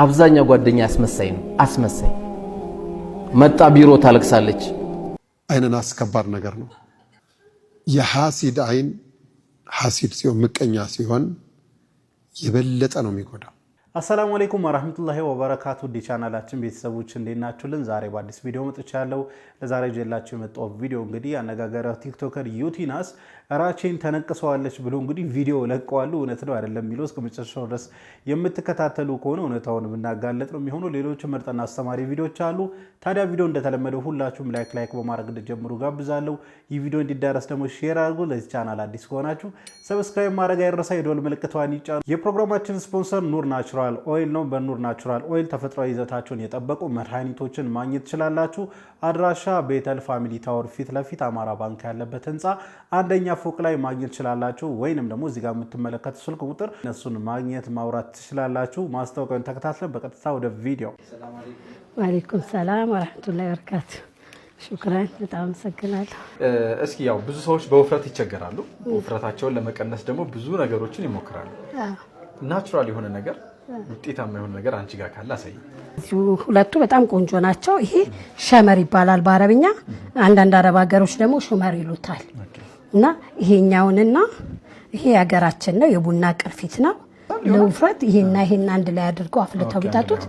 አብዛኛው ጓደኛ አስመሳይ ነው አስመሳይ መጣ ቢሮ ታለቅሳለች አይነን አስከባር ነገር ነው የሐሲድ አይን ሐሲድ ሲሆን ምቀኛ ሲሆን የበለጠ ነው የሚጎዳው አሰላሙ አለይኩም ወራህመቱላሂ ወበረካቱ ዲቻናላችን ቤተሰቦች እንደናችሁልን ዛሬ በአዲስ ቪዲዮ መጥቻለሁ ለዛሬ ጀላችሁ የመጣው ቪዲዮ እንግዲህ አነጋጋሪው ቲክቶከር ዩቲናስ ራቼን ተነቅሰዋለች ብሎ እንግዲህ ቪዲዮ ለቀዋሉ እውነት ነው አይደለም ሚለው እስከመጨረሻው ድረስ የምትከታተሉ ከሆነ እውነታውን ብናጋለጥ ነው የሚሆነው ሌሎች ምርጥና አስተማሪ ቪዲዮዎች አሉ ታዲያ ቪዲዮ እንደተለመደው ሁላችሁም ላይክ በማድረግ እንድትጀምሩ ጋብዛለሁ ይህ ቪዲዮ እንዲዳረስ ደግሞ ሼር አድርጉ ለዚህ ቻናል አዲስ ከሆናችሁ ሰብስክራይብ ማድረግ አይረሳ የደወል ምልክቷን ይጫኑ የፕሮግራማችን ስፖንሰር ኑር ናቹራል ኦይል ነው በኑር ናቹራል ኦይል ተፈጥሯዊ ይዘታቸውን የጠበቁ መድኃኒቶችን ማግኘት ትችላላችሁ አድራሻ ቤተል ፋሚሊ ታወር ፊት ለፊት አማራ ባንክ ያለበት ህንጻ አንደኛ ፎቅ ላይ ማግኘት ትችላላችሁ ወይንም ደግሞ እዚህ ጋር የምትመለከቱ ስልክ ቁጥር እነሱን ማግኘት ማውራት ትችላላችሁ ማስታወቂያውን ተከታትለን በቀጥታ ወደ ቪዲዮ ሰላም አለይኩም ወአለይኩም ሰላም ወራህመቱላሂ ወበረካቱ ሹክራን በጣም ሰግናለሁ እስኪ ያው ብዙ ሰዎች በውፍረት ይቸገራሉ ውፍረታቸውን ለመቀነስ ደግሞ ብዙ ነገሮችን ይሞክራሉ ናቹራል የሆነ ነገር ውጤታማ የሆነ ነገር አንቺ ጋር ካለ አሳይ ሁለቱ በጣም ቆንጆ ናቸው ይሄ ሸመር ይባላል በአረብኛ አንዳንድ አረብ ሀገሮች ደግሞ ሹመር ይሉታል እና ይሄኛውንና ይሄ ሀገራችን ነው የቡና ቅርፊት ነው ለውፍረት ይሄና ይሄን አንድ ላይ አድርገው አፍልተው ቢጣጡት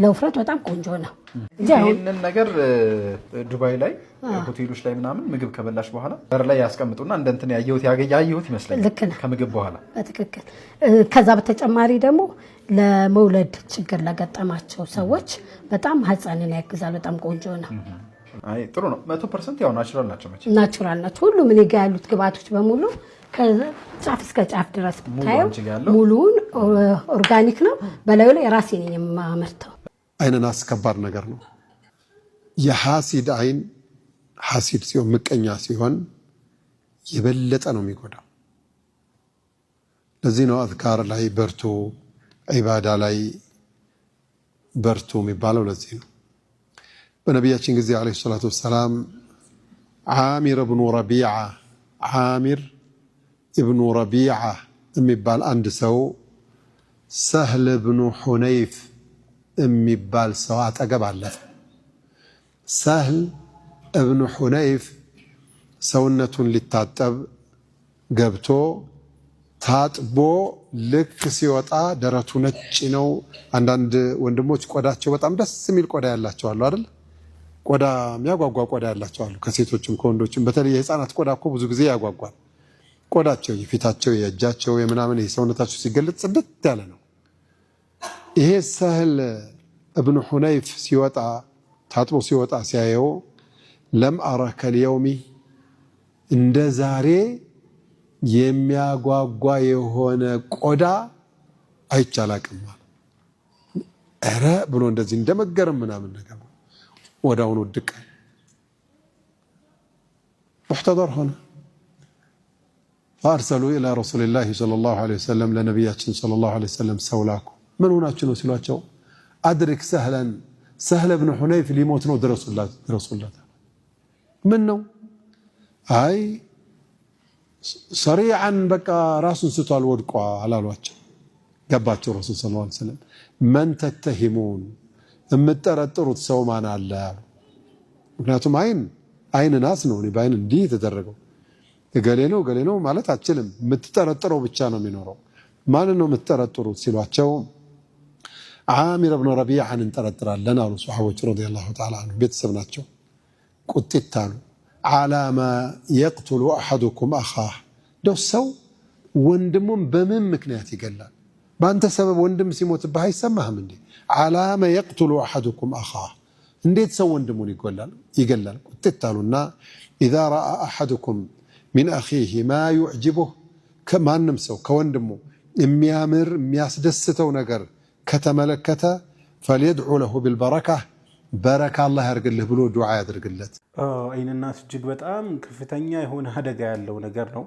ለውፍረት በጣም ቆንጆ ነው ይሄንን ነገር ዱባይ ላይ ሆቴሎች ላይ ምናምን ምግብ ከበላሽ በኋላ በር ላይ ያስቀምጡና እንደንትን ያየሁት ይመስላል ከምግብ በኋላ በትክክል ከዛ በተጨማሪ ደግሞ ለመውለድ ችግር ለገጠማቸው ሰዎች በጣም ህፃንን ያግዛል በጣም ቆንጆ ነው አይ ጥሩ ነው 100% ያው ናቹራል ናቸው ማለት ናቹራል ናቸው ሁሉም እኔ ጋር ያሉት ግብአቶች በሙሉ ከጫፍ እስከ ጫፍ ድረስ ብታዩ ሙሉን ኦርጋኒክ ነው በላዩ ላይ ራሴ ነኝ የማመርተው አይነን አስከባር ነገር ነው የሐሲድ አይን ሐሲድ ሲሆን ምቀኛ ሲሆን የበለጠ ነው የሚጎዳው ለዚህ ነው አዝካር ላይ በርቱ ዒባዳ ላይ በርቱ የሚባለው ለዚህ ነው በነቢያችን ጊዜ አለይሂ ሰላቱ ወሰላም ዓሚር ኢብኑ ረቢዓ የሚባል አንድ ሰው ሰህል ኢብኑ ሁነይፍ የሚባል ሰው አጠገብ አለፈ ሰህል ኢብኑ ሁነይፍ ሰውነቱን ሊታጠብ ገብቶ ታጥቦ ልክ ሲወጣ ደረቱ ነጭ ነው አንዳንድ ወንድሞች ቆዳቸው በጣም ደስ የሚል ቆዳ ያላቸው አሉ አይደል ቆዳ የሚያጓጓ ቆዳ ያላቸው አሉ ከሴቶችም ከወንዶችም በተለይ የህፃናት ቆዳ እኮ ብዙ ጊዜ ያጓጓል ቆዳቸው የፊታቸው የእጃቸው የምናምን የሰውነታቸው ሲገለጽ ጽድት ያለ ነው ይሄ ሰህል ኢብኑ ሁነይፍ ሲወጣ ታጥቦ ሲወጣ ሲያየው ለም አረከ اليوم እንደ ዛሬ የሚያጓጓ የሆነ ቆዳ አይቻላቅም አረ ብሎ እንደዚህ እንደመገረም ምናምን ነገር ወዳውን ወድቀ محتضر هنا فارسلوا الى رسول الله صلى الله عليه وسلم لنبياتنا صلى الله عليه وسلم سولاكو من هناچ ነው ሲሏቸው ادرك سهل ابن حنيف ሊሞት ነው ድረሱላት ምን ነው አይ سريعا بقى راسن ستال ወድቋል አሏቸው ገባቸው ረሱል ሰለላሁ ዐለይሂ ወሰለም من تتهمون የምትጠረጥሩት ሰው ማን አለ ምክንያቱም አይን ናስ ነው ባይን እንዲህ ተደረገው ገሌ ነው ማለት አችልም የምትጠረጥረው ብቻ ነው የሚኖረው ማን ነው የምትጠረጥሩት ሲሏቸው ዓሚር ኢብኑ ረቢዓን እንጠረጥራለን አሉ ሱሐቦች ረዲየላሁ ተዓላ ዐንሁ ቤተሰብ ናቸው ቁጥት አሉ ዓላማ يقتل احدكم اخاه ደው ሰው ወንድሙን በምን ምክንያት ይገላል በአንተ ሰበብ ወንድም ሲሞትብህ አይሰማህም እንዴ ዓላማ يقتل احدكم اخاه እንዴት ሰው ወንድሙን ይገላል ቁጥት አሉና اذا راى احدكم من اخيه ما يعجبه ከማንም ሰው ከወንድሙ የሚያምር የሚያስደስተው ነገር ከተመለከተ فليدعو له بالبركه بركه الله ያርግልህ ብሎ ዱዓ ያድርግለት አይንና እጅግ በጣም ከፍተኛ የሆነ አደጋ ያለው ነገር ነው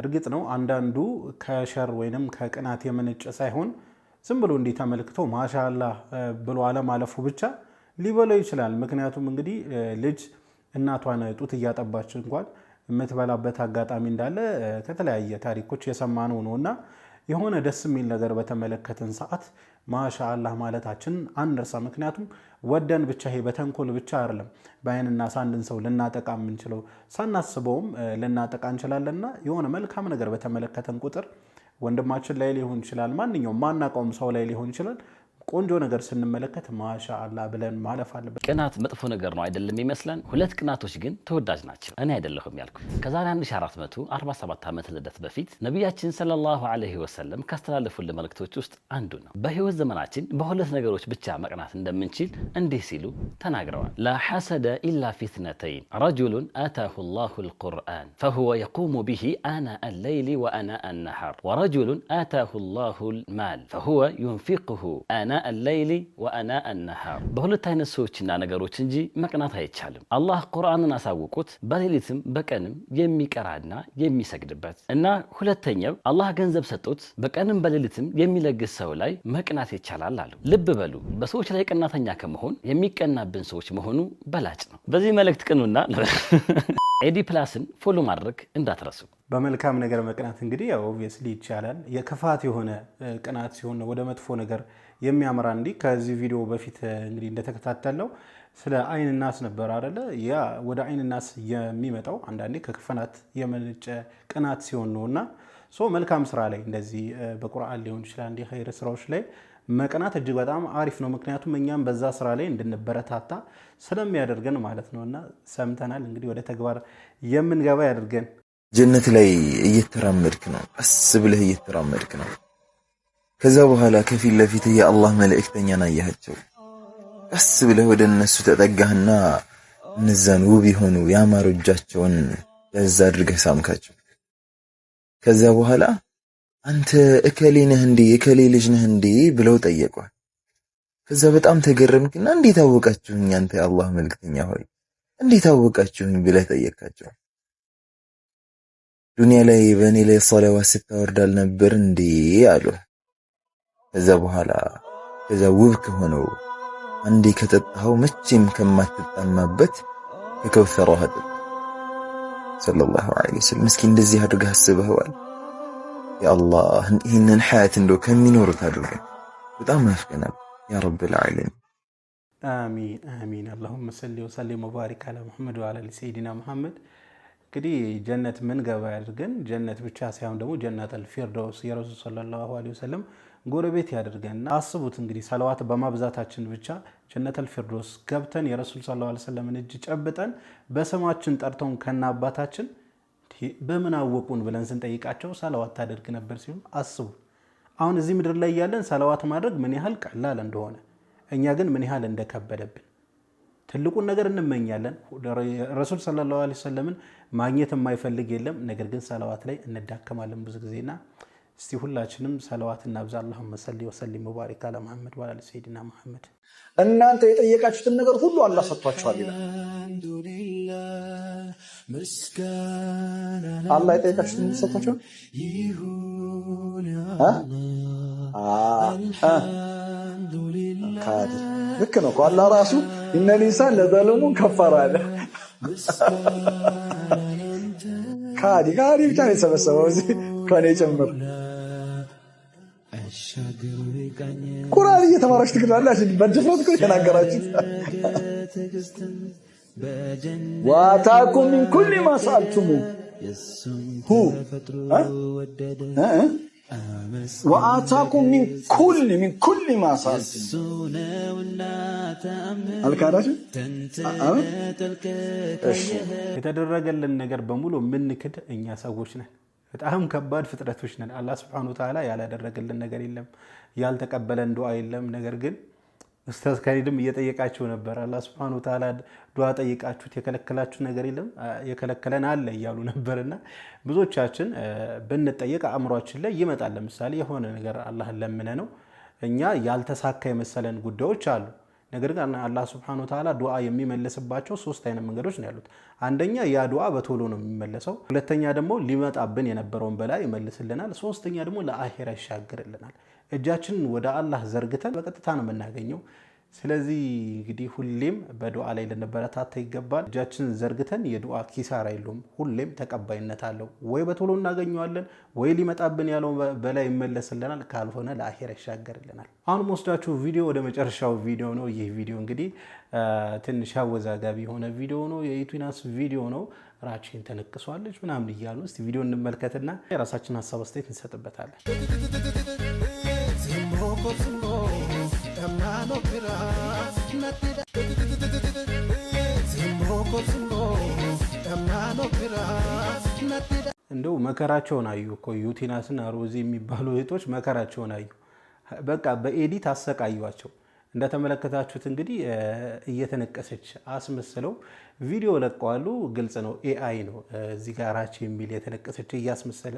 እርግጥ ነው አንዳንዱ ከሸር ወይንም ከቅናት የመነጨ ሳይሆን ዝም ብሎ እንዴት ተመልክቶ ማሻአላህ ብሎ አለማለፉ ብቻ ሊበለው ይችላል ምክንያቱም እንግዲህ ልጅ እናቷን ጡት እያጠባች እንኳን የምትበላበት አጋጣሚ እንዳለ ከተለያየ ታሪኮች የሰማነው ነውና የሆነ ደስ የሚል ነገር በተመለከተን ሰዓት ማሻአላህ ማለታችን አንርሳ። ምክንያቱም ወደን ብቻ ይሄ በተንኮል ብቻ አይደለም በአይንና ሳንድን ሰው ልናጠቃ የምንችለው ሳናስበውም ልናጠቃ እንችላለንና የሆነ መልካም ነገር በተመለከተን ቁጥር ወንድማችን ላይ ሊሆን ይችላል ማንኛውም ማናቀውም ሰው ላይ ሊሆን ይችላል ቆንጆ ነገር ስንመለከት ማሻአላህ ብለን ማለፍ አለበት። ቅናት መጥፎ ነገር ነው አይደለም ይመስላል። ሁለት ቅናቶች ግን ተወዳጅ ናቸው። እኔ አይደለሁም ያልኩት። ከዛሬ 1447 ዓመት ልደት በፊት ነብያችን ሰለላሁ ዐለይሂ ወሰለም ካስተላለፉልን መልእክቶች ውስጥ አንዱ ነው። በህይወት ዘመናችን በሁለት ነገሮች ብቻ መቅናት እንደምንችል እንዲህ ሲሉ ተናግረዋል። ላ ሐሰደ ኢላ ፊትነተይን ረጁሉን አታሁ ላሁ ልቁርአን ፈሁወ የቁሙ ቢሂ አናአ አለይሊ ወአናአ አነሃር ወረጁሉን አታሁ ላሁ ልማል ፈሁወ ዩንፊቅሁ አናአ አለይሊ ወአናአ አነሃር። በሁለት አይነት ሰዎችና ነገሮች እንጂ መቅናት አይቻልም። አላህ ቁርአንን አሳውቁት በሌሊትም በቀንም የሚቀራና የሚሰግድበት እና ሁለተኛው አላህ ገንዘብ ሰጥቶት በቀንም በሌሊትም የሚለግስ ሰው ላይ መቅናት ይቻላል አሉ። ልብ በሉ፣ በሰዎች ላይ ቀናተኛ ከመሆን የሚቀናብን ሰዎች መሆኑ በላጭ ነው። በዚህ መልእክት ቅኑና ኤዲ ፕላስን ፎሎ ማድረግ እንዳትረሱ። በመልካም ነገር መቅናት እንግዲህ ያው ኦብቪየስሊ ይቻላል። የክፋት የሆነ ቅናት ሲሆን ወደ መጥፎ ነገር የሚያመራ እንዲ ከዚህ ቪዲዮ በፊት እንግዲህ እንደተከታተለው ስለ አይን ናስ ነበር አይደለ? ያ ወደ አይን ናስ የሚመጣው አንዳንዴ ከክፋት የመነጨ ቅናት ሲሆን ነውና መልካም ስራ ላይ እንደዚህ በቁርአን ሊሆን ይችላል እንዲ ኸይር ስራዎች ላይ መቅናት እጅግ በጣም አሪፍ ነው። ምክንያቱም እኛም በዛ ስራ ላይ እንድንበረታታ ስለሚያደርገን ማለት ነውና ሰምተናል። እንግዲህ ወደ ተግባር የምንገባ ያደርገን። ጀነት ላይ እየተራመድክ ነው፣ ቀስ ብለህ እየተራመድክ ነው። ከዛ በኋላ ከፊት ለፊት የአላህ መልእክተኛን አያቸው። ቀስ ብለህ ወደ እነሱ ተጠጋህና እነዛን ውብ የሆኑ ያማሩ እጃቸውን ያዝ አድርገህ ሳምካቸው። ከዛ በኋላ አንተ እከሌ ነህ እንዴ እከሌ ልጅ ነህ እንዴ ብለው ጠየቋል። ከዛ በጣም ተገረምክና እንዴት አወቃችሁኝ አንተ የአላህ መልእክተኛ ሆይ እንዴት አወቃችሁኝ ብለህ ጠየቃቸው። ዱንያ ላይ በእኔ ላይ ሶላዋት ስታወርዳል ነበር እንዴ አሉ። ከዛ በኋላ ከዛ ውብ ከሆነው አንዴ ከጠጣኸው መቼም ከማትጣማበት ከከውሰር ውሃ ጠጣ ሰለላሁ ዐለይሂ ወሰለም። እስኪ እንደዚህ አድርገህ አስበኸዋል? ያአላህ ይህንን ሐያት እንደው ከሚኖሩት አድርገን በጣም ናፍቀናል ያ ረብል ዓለሚን። አሚን አሚን። አላሁመ ሰሊ ወሰሊም ወባሪክ አላ ሙሐመድ ወአላ ሰይዲና ሙሐመድ። እንግዲህ ጀነት ምን ገባ ያድርገን። ጀነት ብቻ ሳይሆን ደግሞ ጀነተል ፊርደውስ የረሱል ሰለላሁ ዐለይሂ ወሰለም ጎረቤት ያድርገንና አስቡት እንግዲህ ሰለዋት በማብዛታችን ብቻ ጀነተል ፊርደውስ ገብተን የረሱል ሰለላሁ ዐለይሂ ወሰለም እጅ ጨብጠን በስማችን ጠርተውን ከና አባታችን በምን አወቁን ብለን ስንጠይቃቸው ሰለዋት ታደርግ ነበር ሲሉ አስቡ። አሁን እዚህ ምድር ላይ ያለን ሰለዋት ማድረግ ምን ያህል ቀላል እንደሆነ እኛ ግን ምን ያህል እንደከበደብን ትልቁን ነገር እንመኛለን። ረሱል ሰለላሁ ዐለይሂ ወሰለምን ማግኘት የማይፈልግ የለም። ነገር ግን ሰለዋት ላይ እንደዳከማለን ብዙ ጊዜና እስቲ ሁላችንም ሰለዋት እናብዛ። አላሁመ ሰሊ ወሰሊም ወባሪክ አላ ሙሐመድ ወአላ ሰይዲና ሙሐመድ። እናንተ የጠየቃችሁትን ነገር ሁሉ አላህ ሰጥቷችኋል ይላል። አላህ የጠየቃችሁትን ሰጥቷችኋል። ልክ ነው። አላህ ራሱ ኢነል ኢንሳን ለዘለሙን ከፈረ አለ። ካዲ ብቻ ነው የሰበሰበው እዚህ ከኔ ጭምር። ቁርአን እየተማራችሁ ትግላላችሁ። በድፍረት እኮ የተናገራችሁት ወአታኩም ሚን ኩሊ ማ ሰአልቱሙ ወአታኩም ሚን ኩሊ ማ ሰአልቱሙ አልካዳችሁ። የተደረገልን ነገር በሙሉ ምንክድ እኛ ሰዎች ነን። በጣም ከባድ ፍጥረቶች ነን። አላህ Subhanahu Wa Ta'ala ያላደረገልን ነገር የለም፣ ያልተቀበለን ዱዓ የለም። ነገር ግን ኡስታዝ ከሪድም እየጠየቃችሁ ነበር። አላህ Subhanahu Wa Ta'ala ዱዓ ጠይቃችሁት የከለከላችሁ ነገር የለም፣ የከለከለን አለ እያሉ ነበርና ብዙዎቻችን ብንጠየቅ አእምሯችን ላይ ይመጣል። ለምሳሌ የሆነ ነገር አላህን ለምነ ነው እኛ ያልተሳካ የመሰለን ጉዳዮች አሉ። ነገር ግን አላህ Subhanahu Wa Ta'ala ዱዓ የሚመለስባቸው ሶስት አይነት መንገዶች ነው ያሉት። አንደኛ ያ ዱዓ በቶሎ ነው የሚመለሰው። ሁለተኛ ደግሞ ሊመጣብን የነበረውን በላይ ይመልስልናል። ሶስተኛ ደግሞ ለአኺራ ይሻገርልናል። እጃችንን ወደ አላህ ዘርግተን በቀጥታ ነው የምናገኘው። ስለዚህ እንግዲህ ሁሌም በዱዓ ላይ ልንበረታታ ይገባል። እጃችን ዘርግተን የዱዓ ኪሳራ የለውም፣ ሁሌም ተቀባይነት አለው። ወይ በቶሎ እናገኘዋለን ወይ ሊመጣብን ያለው በላይ ይመለስልናል፣ ካልሆነ ለአኺራ ይሻገርልናል። አሁን ወስዳችሁ ቪዲዮ ወደ መጨረሻው ቪዲዮ ነው። ይህ ቪዲዮ እንግዲህ ትንሽ አወዛጋቢ የሆነ ቪዲዮ ነው። የዩቲናስ ቪዲዮ ነው። ራቼን ተነቅሷለች ምናምን እያሉ እስቲ ቪዲዮ እንመልከትና የራሳችን ሀሳብ አስተያየት እንሰጥበታለን። እንደው መከራቸውን አዩ እኮ ዩቲናስና ሮዚ የሚባሉ እህቶች መከራቸውን አዩ። በቃ በኤዲት አሰቃዩዋቸው። እንደተመለከታችሁት እንግዲህ እየተነቀሰች አስመስለው ቪዲዮ ለቀዋሉ። ግልጽ ነው፣ ኤአይ ነው። እዚህ ጋር ራቼ የሚል የተነቀሰች እያስመሰለ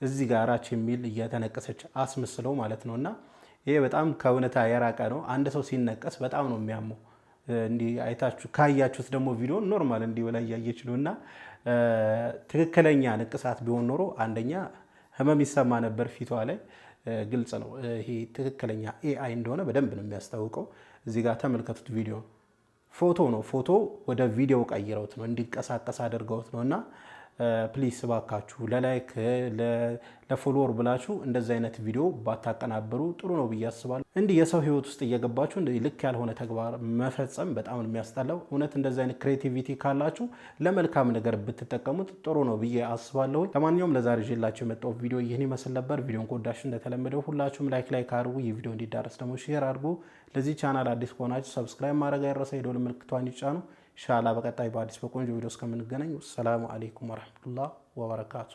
እዚህ ጋር ራቼ የሚል እየተነቀሰች አስመስለው ማለት ነውና ይሄ በጣም ከእውነታ የራቀ ነው። አንድ ሰው ሲነቀስ በጣም ነው የሚያመው። እንዲህ አይታችሁ ካያችሁት ደግሞ ቪዲዮ ኖርማል እንዲህ በላይ ያያችሁ ነውና ትክክለኛ ንቅሳት ቢሆን ኖሮ አንደኛ ህመም ይሰማ ነበር ፊቷ ላይ። ግልጽ ነው ይሄ ትክክለኛ ኤአይ እንደሆነ በደንብ ነው የሚያስታውቀው። እዚህ ጋር ተመልከቱት። ቪዲዮ ፎቶ ነው። ፎቶ ወደ ቪዲዮ ቀይረውት ነው እንዲንቀሳቀስ አድርገውት ነውና ፕሊስ ባካችሁ ለላይክ ለፎሎወር ብላችሁ እንደዚህ አይነት ቪዲዮ ባታቀናበሩ ጥሩ ነው ብዬ አስባለሁ። እንዲህ የሰው ህይወት ውስጥ እየገባችሁ እንዲህ ልክ ያልሆነ ተግባር መፈጸም በጣም ነው የሚያስጠላው። እውነት እንደዚህ አይነት ክሬቲቪቲ ካላችሁ ለመልካም ነገር ብትጠቀሙት ጥሩ ነው ብዬ አስባለሁ። ለማንኛውም ለዛሬ ይዤላችሁ የመጣው ቪዲዮ ይህን ይመስል ነበር። ቪዲዮን ከወዳችሁ እንደተለመደው ሁላችሁም ላይክ አድርጉ። ይህ ቪዲዮ እንዲዳረስ ደግሞ ሼር አድርጉ። ለዚህ ቻናል አዲስ ከሆናችሁ ሰብስክራይብ ማድረግ አይረሳ። የደወል ምልክቷን ይጫኑ። ኢንሻአላህ በቀጣይ በአዲስ በቆንጆ ቪዲዮ እስከምንገናኝ ሰላም አለይኩም ወራህመቱላሂ ወበረካቱ።